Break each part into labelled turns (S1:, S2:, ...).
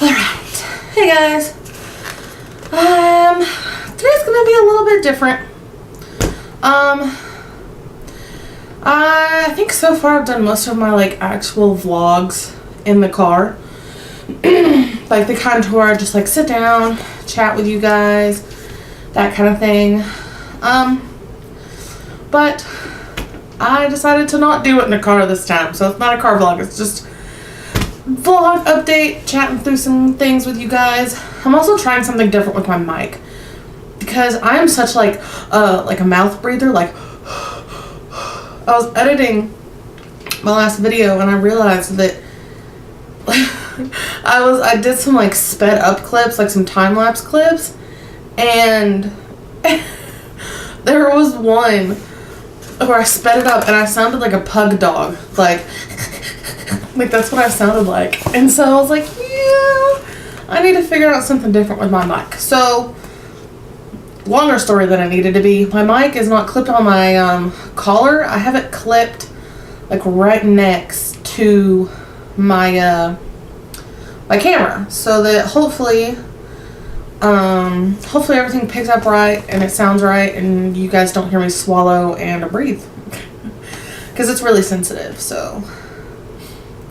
S1: Alright. Hey guys. Today's gonna be a little bit different. I think so far I've done most of my actual vlogs in the car. Like the kind where I just sit down, chat with you guys, that kind of thing. But I decided to not do it in a car this time, so it's not a car vlog, it's just vlog update, chatting through some things with you guys. I'm also trying something different with my mic because I am such like a mouth breather. I was editing my last video and I realized that I did some sped up clips, some time lapse clips, and there was one where I sped it up and I sounded like a pug dog, like that's what I sounded like. And so I was like, yeah, I need to figure out something different with my mic. So longer story than it needed to be. My mic is not clipped on my collar. I have it clipped right next to my my camera, so that hopefully everything picks up right and it sounds right and you guys don't hear me swallow and breathe because it's really sensitive. So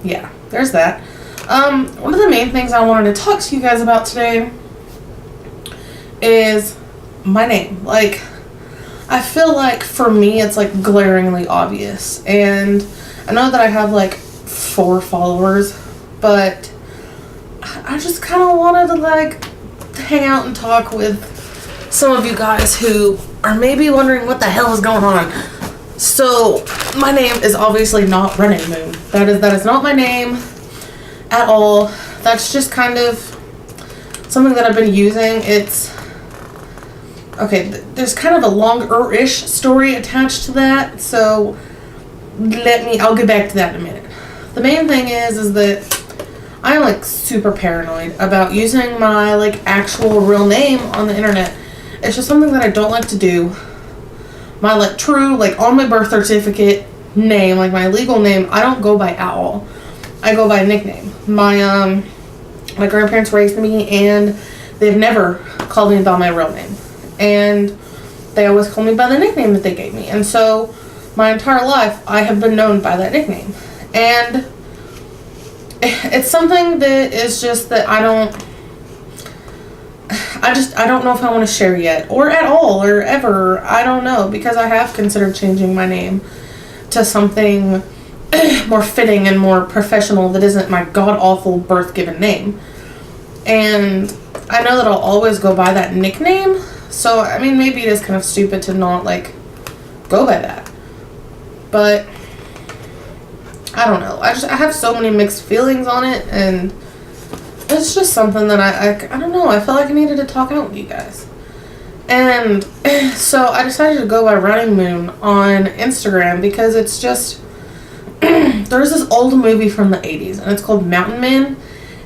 S1: yeah, there's that. One of the main things I wanted to talk to you guys about today is my name. I feel like for me it's glaringly obvious, and I know that I have 4 followers, but I just kind of wanted to hang out and talk with some of you guys who are maybe wondering what the hell is going on. So my name is obviously not Running Moon. That is not my name at all. That's just kind of something that I've been using. It's okay, there's kind of a longer-ish story attached to that, so I'll get back to that in a minute. The main thing is that I'm super paranoid about using my actual real name on the internet. It's just something that I don't like to do. My true on my birth certificate name, my legal name, I don't go by at all. I go by a nickname. My grandparents raised me and they've never called me by my real name. And they always call me by the nickname that they gave me. And so my entire life I have been known by that nickname. And it's something that is just that I don't know if I want to share yet, or at all, or ever. I don't know, because I have considered changing my name to something more fitting and more professional that isn't my god-awful birth-given name. And I know that I'll always go by that nickname, so, I mean, maybe it is kind of stupid to not, go by that. But I don't know. I have so many mixed feelings on it, and it's just something that I don't know. I felt like I needed to talk out with you guys. And so I decided to go by Running Moon on Instagram because it's just there's this old movie from the 80s and it's called Mountain Men,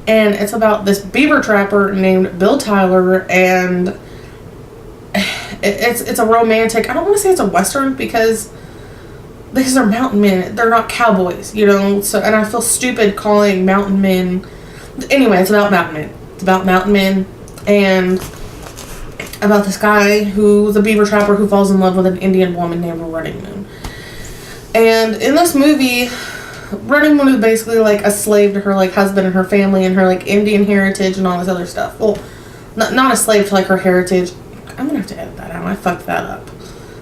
S1: and it's about this beaver trapper named Bill Tyler, and it's a romantic, I don't want to say it's a western because they're mountain men, they're not cowboys, so, and I feel stupid calling mountain men. Anyway, it's about mountain men. It's about mountain men and about this guy who's a beaver trapper who falls in love with an Indian woman named Running Moon. And in this movie, Running Moon is basically a slave to her husband and her family and her Indian heritage and all this other stuff. Well, not a slave to her heritage. I'm gonna have to edit that out. I fucked that up.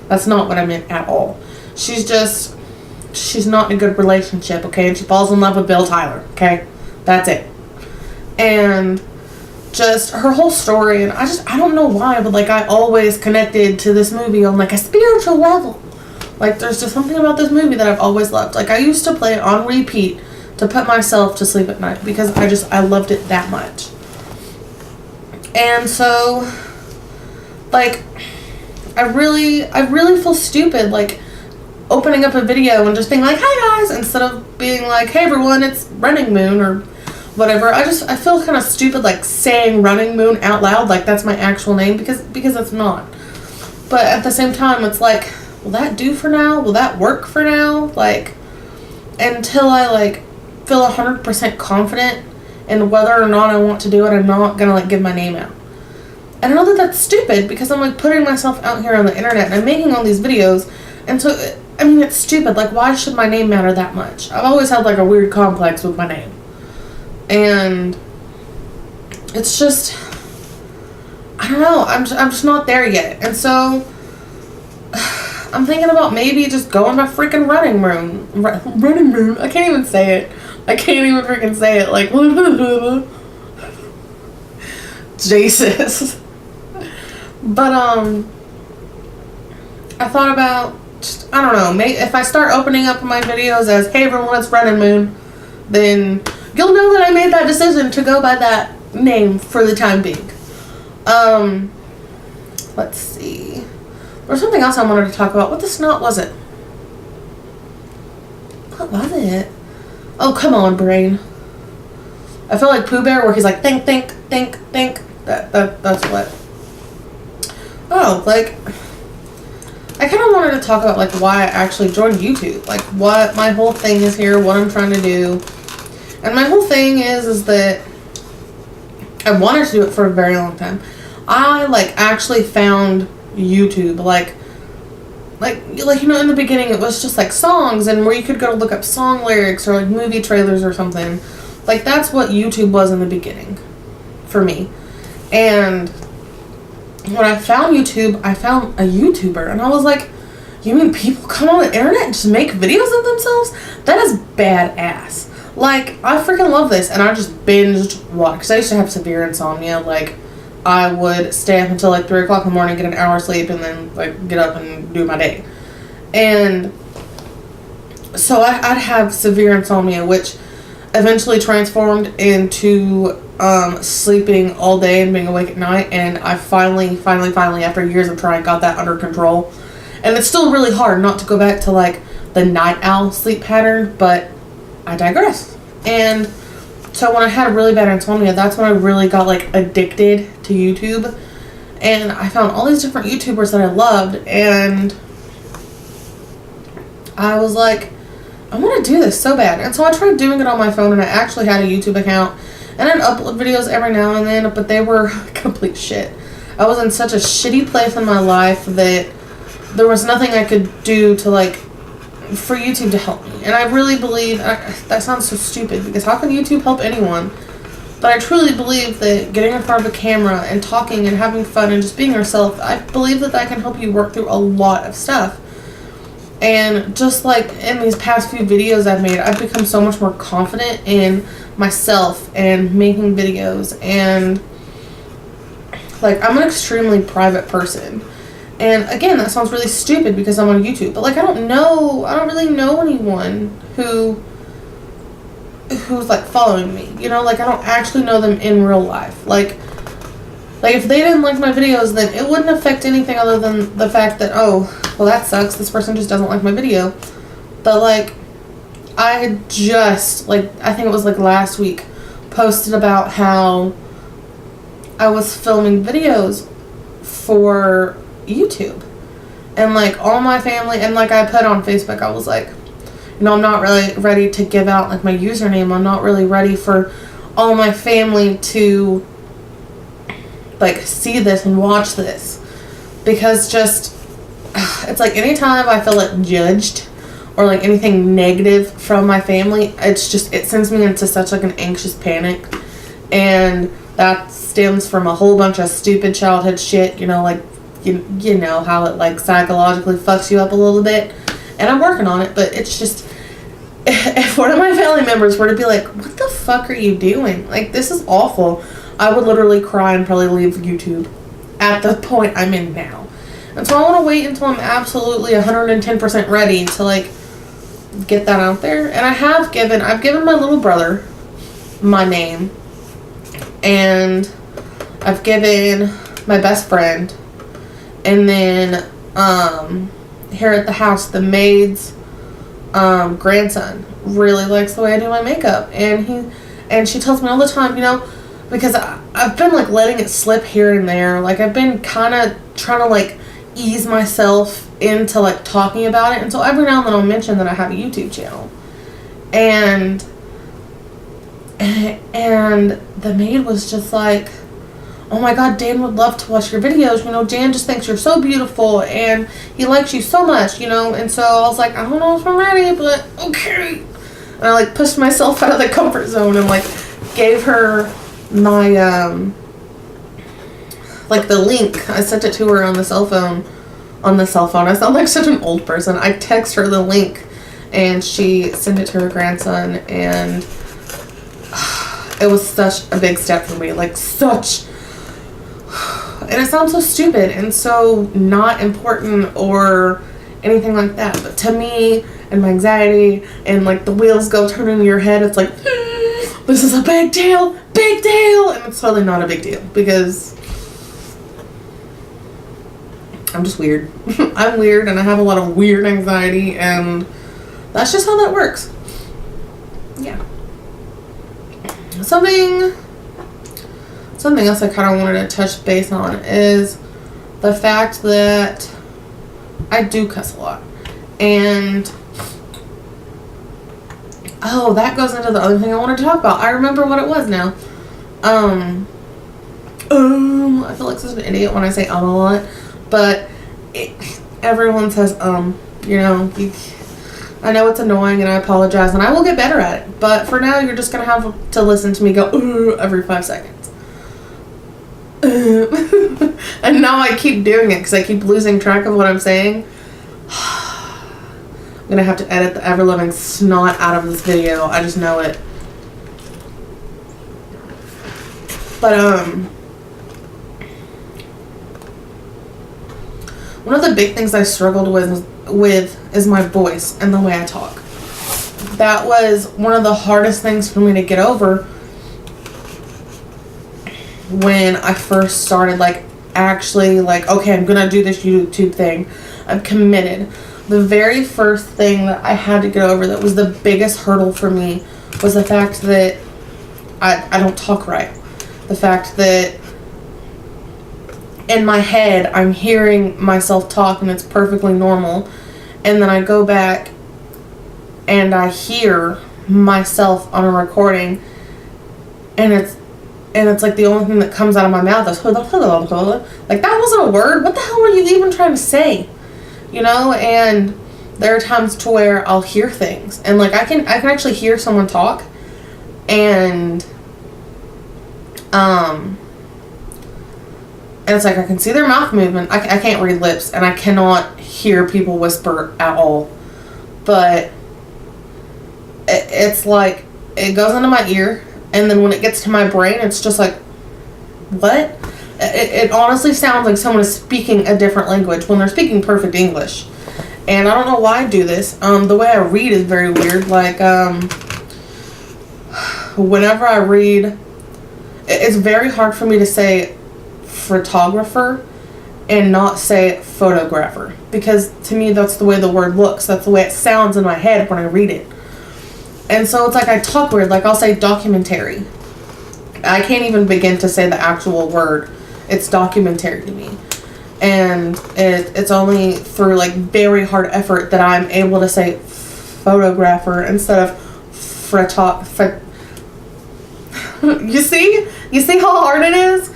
S1: That's not what I meant at all. She's not in a good relationship, okay? And she falls in love with Bill Tyler, okay? That's it. And just her whole story, and I don't know why, but I always connected to this movie on a spiritual level. There's just something about this movie that I've always loved. I used to play it on repeat to put myself to sleep at night because I loved it that much. And so I really feel stupid opening up a video and just being hi guys, instead of being hey everyone, it's Running Moon or whatever. I feel kind of stupid saying Running Moon out loud that's my actual name because it's not. But at the same time it's will that do for now? Will that work for now? Until I feel 100% confident and whether or not I want to do it, I'm not gonna like give my name out. And I know that that's stupid because I'm like putting myself out here on the internet and I'm making all these videos, and so I mean it's stupid. Like, why should my name matter that much? I've always had like a weird complex with my name, and it's just, I don't know. I'm just not there yet, and so I'm thinking about maybe just going my freaking running room. Running room. I can't even say it. I can't even freaking say it. Like, Jesus. But I thought about just, I don't know. If I start opening up my videos as, "Hey everyone, it's Running Moon," then you'll know that I made that decision to go by that name for the time being. Let's see. There was something else I wanted to talk about. What the snot was it? What was it? Oh, come on, brain. I feel like Pooh Bear where he's like, think, think, think, think. That's what. Oh, like, I kind of wanted to talk about, like, why I actually joined YouTube. Like, what my whole thing is here, what I'm trying to do. And my whole thing is that I wanted to do it for a very long time. I, like, actually found YouTube, like, you know, in the beginning it was just, like, songs, and where you could go to look up song lyrics, or, like, movie trailers or something. Like, that's what YouTube was in the beginning, for me. And when I found YouTube, I found a YouTuber, and I was like, you mean people come on the internet and just make videos of themselves? That is badass. Like, I freaking love this, and I just binged watch, because I used to have severe insomnia. Like, I would stay up until like 3 o'clock in the morning, get an hour sleep, and then like get up and do my day. And so I'd have severe insomnia, which eventually transformed into sleeping all day and being awake at night. And I finally, after years of trying, got that under control. And it's still really hard not to go back to like the night owl sleep pattern, but I digress. And so when I had really bad insomnia, that's when I really got like addicted to YouTube. And I found all these different YouTubers that I loved, and I was like, I want to do this so bad. And so I tried doing it on my phone, and I actually had a YouTube account, and I'd upload videos every now and then, but they were complete shit. I was in such a shitty place in my life that there was nothing I could do to like, for YouTube to help me. And I really believe, that sounds so stupid, because how can YouTube help anyone? But I truly believe that getting in front of a camera and talking and having fun and just being yourself, I believe that that can help you work through a lot of stuff. And just like in these past few videos I've made, I've become so much more confident in myself and making videos. And like, I'm an extremely private person. And again, that sounds really stupid because I'm on YouTube, but like, I don't really know anyone who's like following me, you know, like I don't actually know them in real life. Like if they didn't like my videos, then it wouldn't affect anything other than the fact that, oh, well, that sucks, this person just doesn't like my video. But like, I had just, like, I think it was like last week, posted about how I was filming videos for YouTube, and like all my family, and like I put on Facebook, I was like, you know, I'm not really ready to give out like my username. I'm not really ready for all my family to like see this and watch this, because just it's like anytime I feel like judged or like anything negative from my family, it's just, it sends me into such like an anxious panic. And that stems from a whole bunch of stupid childhood shit, you know, like you know how it like psychologically fucks you up a little bit, and I'm working on it. But it's just, if one of my family members were to be like, what the fuck are you doing, like this is awful, I would literally cry and probably leave YouTube at the point I'm in now. And so I want to wait until I'm absolutely 110% ready to like get that out there. And I've given my little brother my name, and I've given my best friend, and then here at the house, the maid's grandson really likes the way I do my makeup, and she tells me all the time, you know, because I've been like letting it slip here and there, like I've been kind of trying to like ease myself into like talking about it, and so every now and then I'll mention that I have a YouTube channel, and And the maid was just like, oh my God, Dan would love to watch your videos. You know, Dan just thinks you're so beautiful and he likes you so much, you know. And so I was like, I don't know if I'm ready, but okay. And I like pushed myself out of the comfort zone and like gave her my, like the link. I sent it to her on the cell phone. I sound like such an old person. I text her the link and she sent it to her grandson, and it was such a big step for me. Like such, and it sounds so stupid and so not important or anything like that, but to me and my anxiety and like the wheels go turning in your head, it's like this is a big deal, and it's totally not a big deal because I'm just weird. I'm weird and I have a lot of weird anxiety, and that's just how that works. Yeah. Something else I kind of wanted to touch base on is the fact that I do cuss a lot. And oh, that goes into the other thing I wanted to talk about. I remember what it was now. I feel like such an idiot when I say a lot, but everyone says you know, I know it's annoying and I apologize and I will get better at it, but for now you're just gonna have to listen to me go every 5 seconds. And now I keep doing it because I keep losing track of what I'm saying. I'm gonna have to edit the ever-loving snot out of this video. I just know it. But one of the big things I struggled with is my voice and the way I talk. That was one of the hardest things for me to get over when I first started, like, actually, like, okay, I'm gonna do this YouTube thing. I'm committed. The very first thing that I had to get over that was the biggest hurdle for me was the fact that I don't talk right. The fact that in my head I'm hearing myself talk and it's perfectly normal, and then I go back and I hear myself on a recording and it's like the only thing that comes out of my mouth is like, that wasn't a word, what the hell were you even trying to say, you know? And there are times to where I'll hear things and like I can actually hear someone talk, and it's like I can see their mouth movement. I can't read lips, and I cannot hear people whisper at all. But it's like it goes into my ear, and then when it gets to my brain, it's just like, what? It honestly sounds like someone is speaking a different language when they're speaking perfect English. And I don't know why I do this. The way I read is very weird. Like, whenever I read, it's very hard for me to say photographer and not say photographer, because to me that's the way the word looks, that's the way it sounds in my head when I read it. And so it's like I talk weird. Like I'll say documentary, I can't even begin to say the actual word. It's documentary to me, and it's only through like very hard effort that I'm able to say photographer instead of you see how hard it is.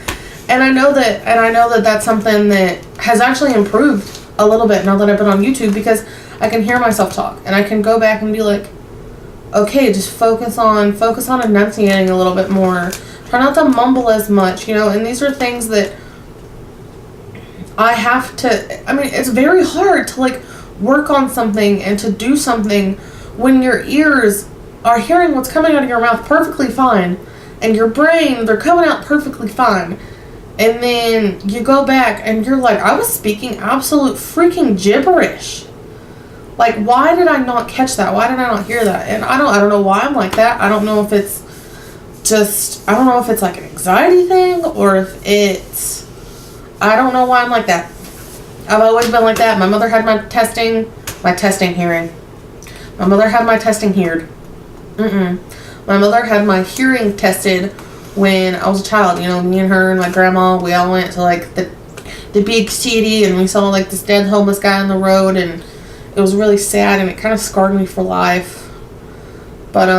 S1: And I know that that's something that has actually improved a little bit now that I've been on YouTube, because I can hear myself talk and I can go back and be like, okay, just focus on enunciating a little bit more. Try not to mumble as much, you know. And these are things that I have to, I mean, it's very hard to like work on something and to do something when your ears are hearing what's coming out of your mouth perfectly fine, and your brain, they're coming out perfectly fine. And then you go back and you're like, I was speaking absolute freaking gibberish. Like, why did I not catch that? Why did I not hear that? And I don't know why I'm like that. I don't know if it's just, I don't know if it's like an anxiety thing, or if it's, I don't know why I'm like that. I've always been like that. My mother had my testing hearing. My mother had my testing heard. My mother had my hearing tested when I was a child. You know, me and her and my grandma, we all went to like the big city, and we saw like this dead homeless guy on the road, and it was really sad, and it kind of scarred me for life. But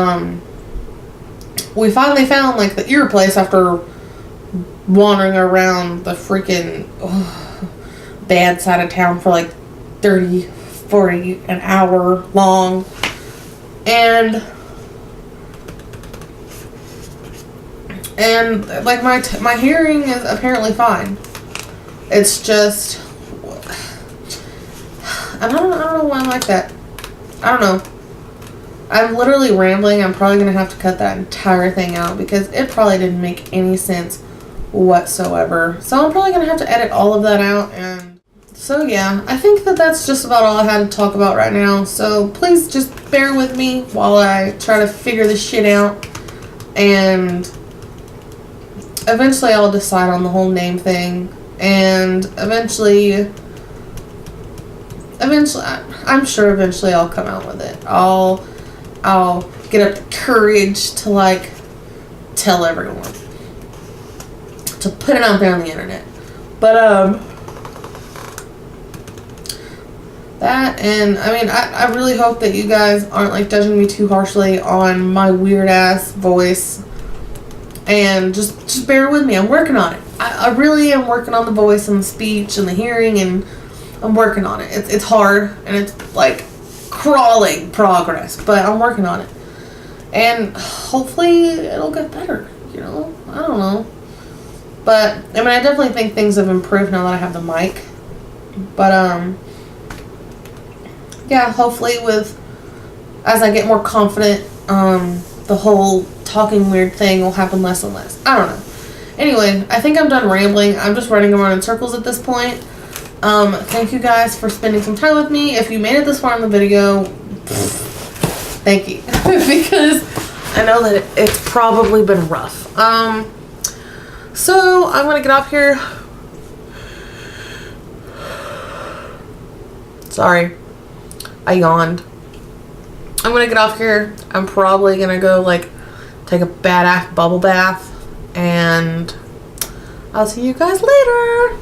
S1: we finally found like the ear place after wandering around the freaking bad side of town for like 30, 40 an hour long. And like my hearing is apparently fine. It's just, I don't know why I'm like that. I don't know. I'm literally rambling. I'm probably going to have to cut that entire thing out because it probably didn't make any sense whatsoever. So I'm probably going to have to edit all of that out. And so yeah, I think that that's just about all I had to talk about right now. So please just bear with me while I try to figure this shit out. And eventually I'll decide on the whole name thing. And eventually, I'm sure eventually I'll come out with it. I'll get up the courage to like tell everyone, to put it out there on the internet. But that, and I mean, I really hope that you guys aren't like judging me too harshly on my weird ass voice, and just bear with me. I'm working on it. I really am working on the voice and the speech and the hearing, and I'm working on it. It's hard, and it's like crawling progress, but I'm working on it. And hopefully it'll get better, you know? I don't know. But, I mean, I definitely think things have improved now that I have the mic. But, yeah, hopefully as I get more confident, the whole talking weird thing will happen less and less. I don't know. Anyway, I think I'm done rambling. I'm just running around in circles at this point. Thank you guys for spending some time with me. If you made it this far in the video, thank you. Because I know that it's probably been rough. So I'm gonna get off here. Sorry, I yawned. I'm gonna get off here. I'm probably gonna go like take a badass bubble bath, and I'll see you guys later.